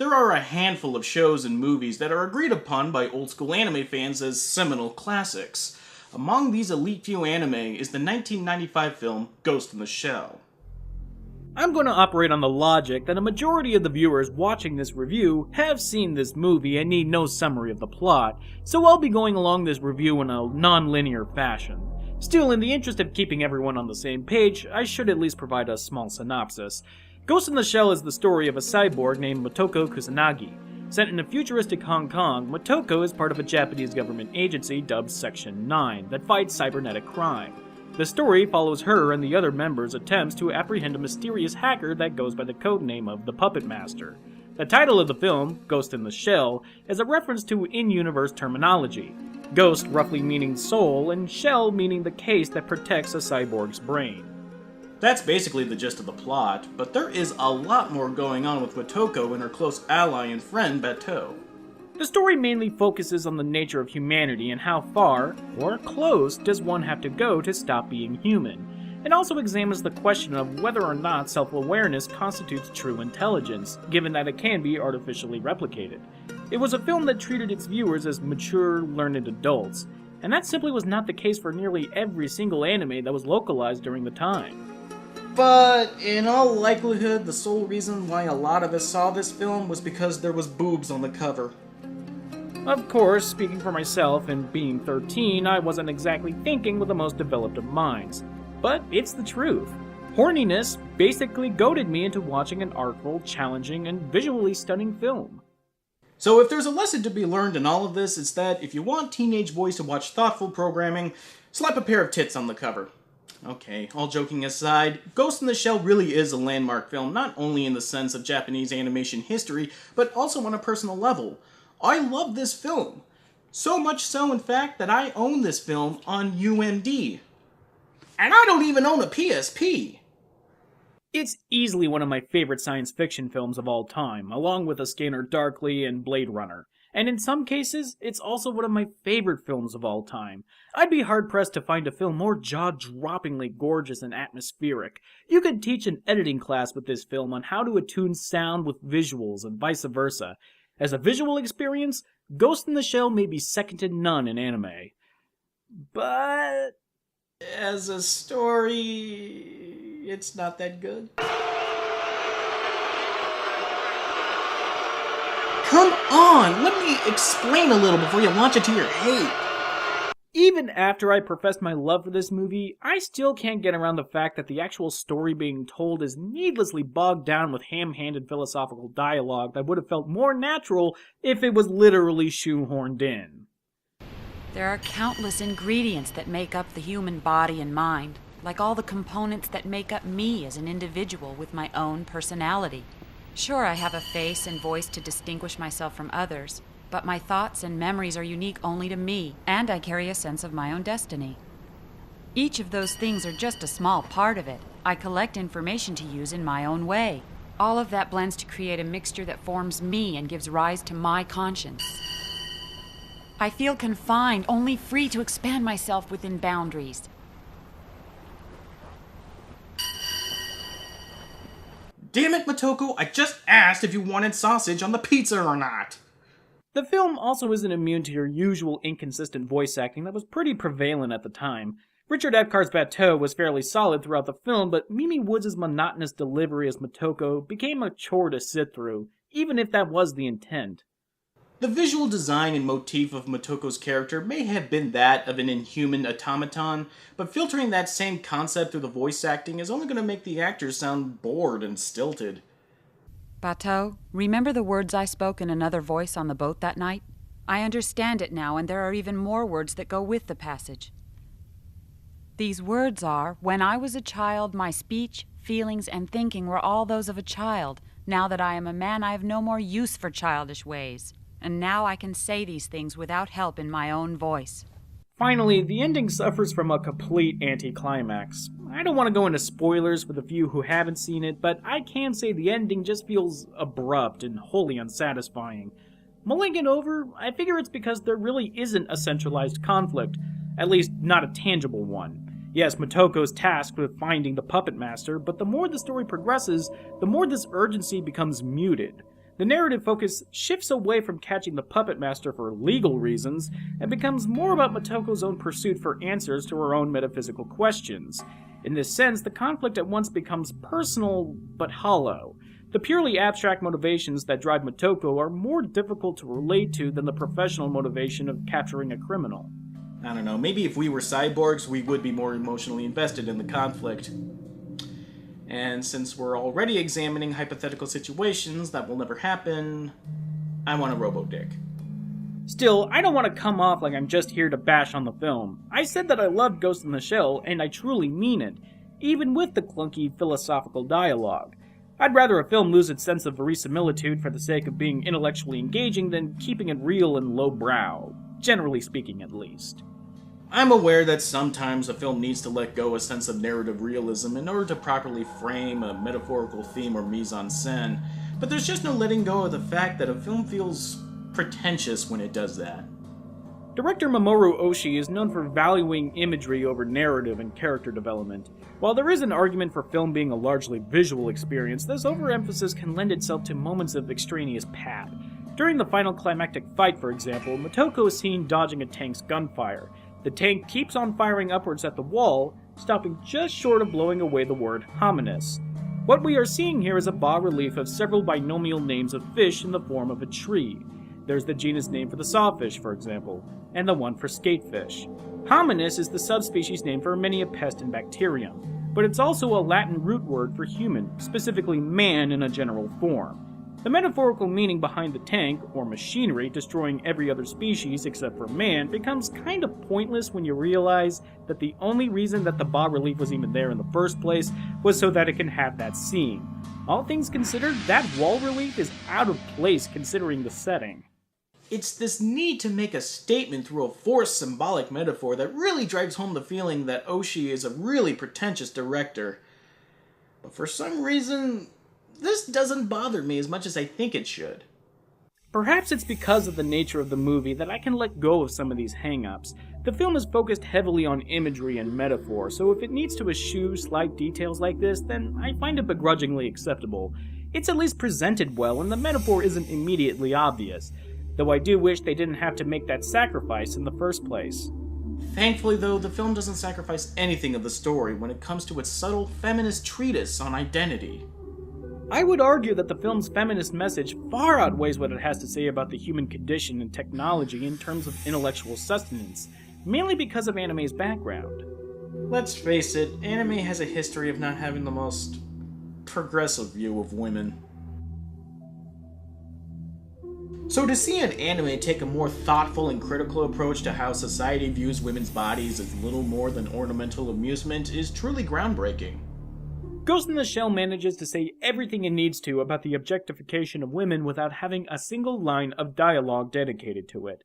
there are a handful of shows and movies that are agreed upon by old school anime fans as seminal classics. Among these elite few anime is the 1995 film Ghost in the Shell. I'm going to operate on the logic that a majority of the viewers watching this review have seen this movie and need no summary of the plot, so I'll be going along this review in a non-linear fashion. Still, in the interest of keeping everyone on the same page, I should at least provide a small synopsis. Ghost in the Shell is the story of a cyborg named Motoko Kusanagi. Set in a futuristic Hong Kong, Motoko is part of a Japanese government agency dubbed Section 9 that fights cybernetic crime. The story follows her and the other members' attempts to apprehend a mysterious hacker that goes by the codename of the Puppet Master. The title of the film, Ghost in the Shell, is a reference to in-universe terminology. Ghost roughly meaning soul, and shell meaning the case that protects a cyborg's brain. That's basically the gist of the plot, but there is a lot more going on with Motoko and her close ally and friend Bateau. The story mainly focuses on the nature of humanity and how far, or close, does one have to go to stop being human. It also examines the question of whether or not self-awareness constitutes true intelligence, given that it can be artificially replicated. It was a film that treated its viewers as mature, learned adults, and that simply was not the case for nearly every single anime that was localized during the time. But in all likelihood, the sole reason why a lot of us saw this film was because there was boobs on the cover. Of course, speaking for myself and being 13, I wasn't exactly thinking with the most developed of minds. But it's the truth. Horniness basically goaded me into watching an artful, challenging, and visually stunning film. So if there's a lesson to be learned in all of this, it's that if you want teenage boys to watch thoughtful programming, slap a pair of tits on the cover. Okay, all joking aside, Ghost in the Shell really is a landmark film, not only in the sense of Japanese animation history, but also on a personal level. I love this film. So much so, in fact, that I own this film on UMD. And I don't even own a PSP! It's easily one of my favorite science fiction films of all time, along with A Scanner Darkly and Blade Runner. And in some cases, it's also one of my favorite films of all time. I'd be hard-pressed to find a film more jaw-droppingly gorgeous and atmospheric. You could teach an editing class with this film on how to attune sound with visuals and vice versa. As a visual experience, Ghost in the Shell may be second to none in anime. But as a story, it's not that good. Come on, let me explain a little before you launch it to your hate. Even after I professed my love for this movie, I still can't get around the fact that the actual story being told is needlessly bogged down with ham-handed philosophical dialogue that would have felt more natural if it was literally shoehorned in. There are countless ingredients that make up the human body and mind, like all the components that make up me as an individual with my own personality. Sure, I have a face and voice to distinguish myself from others, but my thoughts and memories are unique only to me, and I carry a sense of my own destiny. Each of those things are just a small part of it. I collect information to use in my own way. All of that blends to create a mixture that forms me and gives rise to my conscience. I feel confined, only free to expand myself within boundaries. Damn it, Motoko, I just asked if you wanted sausage on the pizza or not. The film also isn't immune to your usual inconsistent voice acting that was pretty prevalent at the time. Richard Epcar's Bateau was fairly solid throughout the film, but Mimi Woods' monotonous delivery as Motoko became a chore to sit through, even if that was the intent. The visual design and motif of Motoko's character may have been that of an inhuman automaton, but filtering that same concept through the voice acting is only going to make the actors sound bored and stilted. Bateau, remember the words I spoke in another voice on the boat that night? I understand it now, and there are even more words that go with the passage. These words are, when I was a child, my speech, feelings, and thinking were all those of a child. Now that I am a man, I have no more use for childish ways. And now I can say these things without help in my own voice. Finally, the ending suffers from a complete anticlimax. I don't want to go into spoilers for the few who haven't seen it, but I can say the ending just feels abrupt and wholly unsatisfying. Mulling it over, I figure it's because there really isn't a centralized conflict, at least not a tangible one. Yes, Motoko's tasked with finding the Puppet Master, but the more the story progresses, the more this urgency becomes muted. the narrative focus shifts away from catching the puppet master for legal reasons and becomes more about Motoko's own pursuit for answers to her own metaphysical questions. In this sense, the conflict at once becomes personal but hollow. The purely abstract motivations that drive Motoko are more difficult to relate to than the professional motivation of capturing a criminal. I don't know, maybe if we were cyborgs, we would be more emotionally invested in the conflict. And since we're already examining hypothetical situations that will never happen, I want a robo-dick. Still, I don't want to come off like I'm just here to bash on the film. I said that I loved Ghost in the Shell, and I truly mean it, even with the clunky philosophical dialogue. I'd rather a film lose its sense of verisimilitude for the sake of being intellectually engaging than keeping it real and lowbrow, generally speaking at least. I'm aware that sometimes a film needs to let go a sense of narrative realism in order to properly frame a metaphorical theme or mise-en-scène, but there's just no letting go of the fact that a film feels pretentious when it does that. Director Mamoru Oshii is known for valuing imagery over narrative and character development. While there is an argument for film being a largely visual experience, this overemphasis can lend itself to moments of extraneous pap. During the final climactic fight, for example, Motoko is seen dodging a tank's gunfire. The tank keeps on firing upwards at the wall, stopping just short of blowing away the word hominis. What we are seeing here is a bas-relief of several binomial names of fish in the form of a tree. There's the genus name for the sawfish, for example, and the one for skatefish. Hominis is the subspecies name for many a pest and bacterium, but it's also a Latin root word for human, specifically man in a general form. The metaphorical meaning behind the tank, or machinery, destroying every other species except for man becomes kind of pointless when you realize that the only reason that the bas-relief was even there in the first place was so that it can have that scene. All things considered, that wall relief is out of place considering the setting. It's this need to make a statement through a forced symbolic metaphor that really drives home the feeling that Oshii is a really pretentious director. But for some reason, this doesn't bother me as much as I think it should. Perhaps it's because of the nature of the movie that I can let go of some of these hang-ups. The film is focused heavily on imagery and metaphor, so if it needs to eschew slight details like this, then I find it begrudgingly acceptable. It's at least presented well, and the metaphor isn't immediately obvious, though I do wish they didn't have to make that sacrifice in the first place. Thankfully, though, the film doesn't sacrifice anything of the story when it comes to its subtle feminist treatise on identity. I would argue that the film's feminist message far outweighs what it has to say about the human condition and technology in terms of intellectual sustenance, mainly because of anime's background. Let's face it, anime has a history of not having the most progressive view of women. So to see an anime take a more thoughtful and critical approach to how society views women's bodies as little more than ornamental amusement is truly groundbreaking. Ghost in the Shell manages to say everything it needs to about the objectification of women without having a single line of dialogue dedicated to it.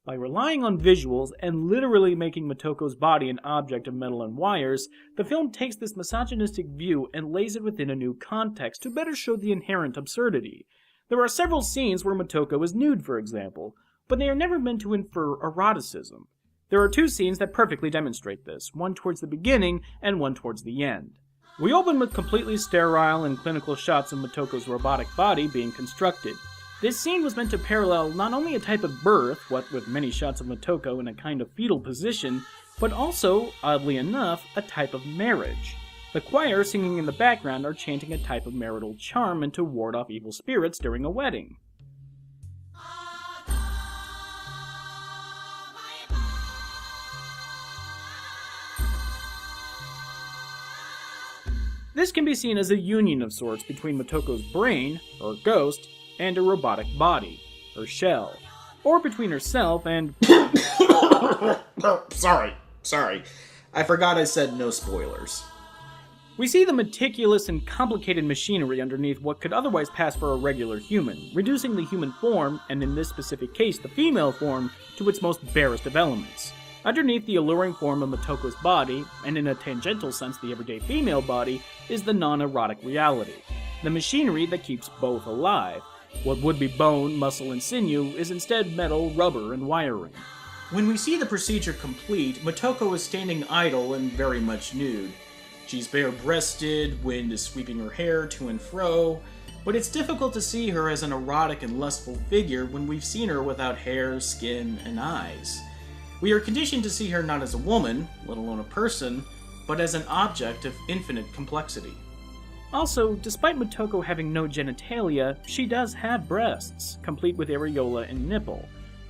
By relying on visuals and literally making Motoko's body an object of metal and wires, the film takes this misogynistic view and lays it within a new context to better show the inherent absurdity. There are several scenes where Motoko is nude, for example, but they are never meant to infer eroticism. There are two scenes that perfectly demonstrate this, one towards the beginning and one towards the end. We open with completely sterile and clinical shots of Motoko's robotic body being constructed. This scene was meant to parallel not only a type of birth, what with many shots of Motoko in a kind of fetal position, but also, oddly enough, a type of marriage. The choir singing in the background are chanting a type of marital charm meant to ward off evil spirits during a wedding. This can be seen as a union of sorts between Motoko's brain, or ghost, and a robotic body, her shell, or between herself and... Sorry. I forgot I said no spoilers. We see the meticulous and complicated machinery underneath what could otherwise pass for a regular human, reducing the human form, and in this specific case the female form, to its most barest of elements. Underneath the alluring form of Motoko's body, and in a tangential sense the everyday female body, is the non-erotic reality. The machinery that keeps both alive. What would be bone, muscle, and sinew is instead metal, rubber, and wiring. When we see the procedure complete, Motoko is standing idle and very much nude. She's bare-breasted, wind is sweeping her hair to and fro, but it's difficult to see her as an erotic and lustful figure when we've seen her without hair, skin, and eyes. We are conditioned to see her not as a woman, let alone a person, but as an object of infinite complexity. Also, despite Motoko having no genitalia, she does have breasts, complete with areola and nipple.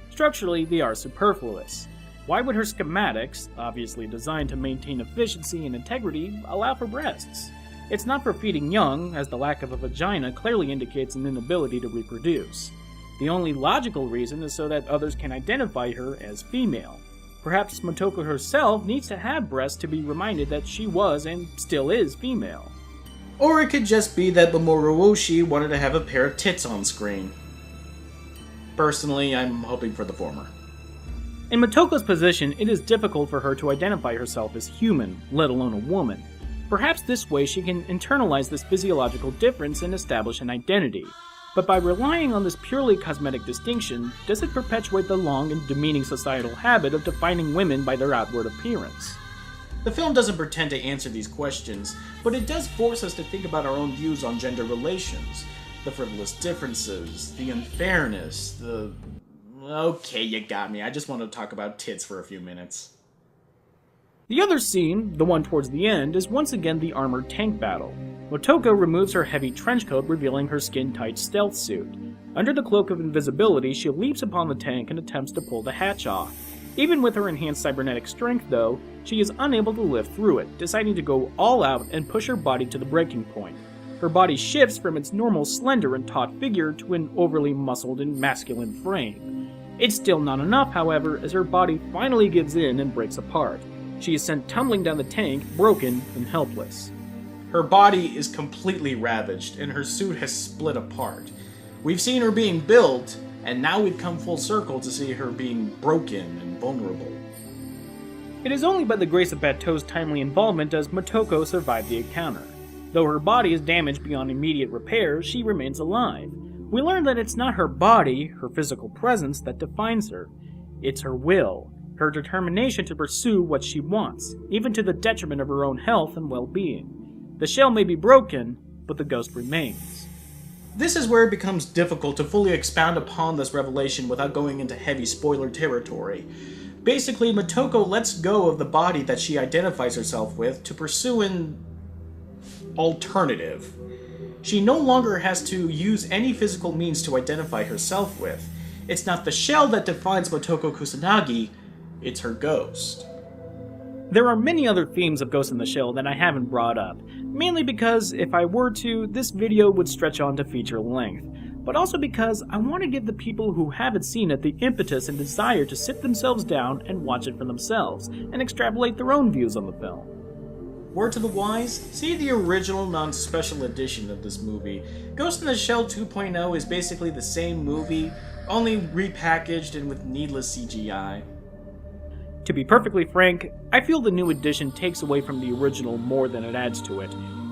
Structurally, they are superfluous. Why would her schematics, obviously designed to maintain efficiency and integrity, allow for breasts? It's not for feeding young, as the lack of a vagina clearly indicates an inability to reproduce. The only logical reason is so that others can identify her as female. Perhaps Motoko herself needs to have breasts to be reminded that she was and still is female. Or it could just be that Mamoru Oshii wanted to have a pair of tits on screen. Personally, I'm hoping for the former. In Motoko's position, it is difficult for her to identify herself as human, let alone a woman. Perhaps this way she can internalize this physiological difference and establish an identity. But by relying on this purely cosmetic distinction, does it perpetuate the long and demeaning societal habit of defining women by their outward appearance? The film doesn't pretend to answer these questions, but it does force us to think about our own views on gender relations, the frivolous differences, the unfairness, the... Okay, you got me. I just want to talk about tits for a few minutes. The other scene, the one towards the end, is once again the armored tank battle. Motoko removes her heavy trench coat, revealing her skin-tight stealth suit. Under the cloak of invisibility, she leaps upon the tank and attempts to pull the hatch off. Even with her enhanced cybernetic strength, though, she is unable to live through it, deciding to go all out and push her body to the breaking point. Her body shifts from its normal slender and taut figure to an overly muscled and masculine frame. It's still not enough, however, as her body finally gives in and breaks apart. She is sent tumbling down the tank, broken and helpless. Her body is completely ravaged, and her suit has split apart. We've seen her being built, and now we've come full circle to see her being broken and vulnerable. It is only by the grace of Bateau's timely involvement does Motoko survive the encounter. Though her body is damaged beyond immediate repair, she remains alive. We learn that it's not her body, her physical presence, that defines her. It's her will, her determination to pursue what she wants, even to the detriment of her own health and well-being. The shell may be broken, but the ghost remains. This is where it becomes difficult to fully expound upon this revelation without going into heavy spoiler territory. Basically, Motoko lets go of the body that she identifies herself with to pursue an alternative. She no longer has to use any physical means to identify herself with. It's not the shell that defines Motoko Kusanagi, it's her ghost. There are many other themes of Ghost in the Shell that I haven't brought up, mainly because if I were to, this video would stretch on to feature length, but also because I want to give the people who haven't seen it the impetus and desire to sit themselves down and watch it for themselves, and extrapolate their own views on the film. Word to the wise, see the original non-special edition of this movie. Ghost in the Shell 2.0 is basically the same movie, only repackaged and with needless CGI. To be perfectly frank, I feel the new edition takes away from the original more than it adds to it.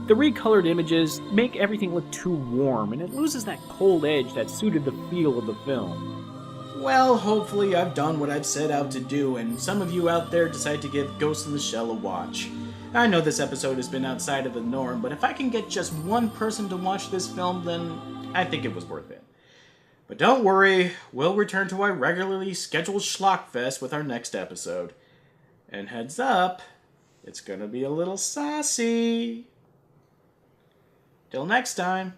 The recolored images make everything look too warm, and it loses that cold edge that suited the feel of the film. Well, hopefully I've done what I've set out to do, and some of you out there decide to give Ghost in the Shell a watch. I know this episode has been outside of the norm, but if I can get just one person to watch this film, then I think it was worth it. But don't worry, we'll return to our regularly scheduled schlockfest with our next episode. And heads up, it's gonna be a little saucy. Till next time.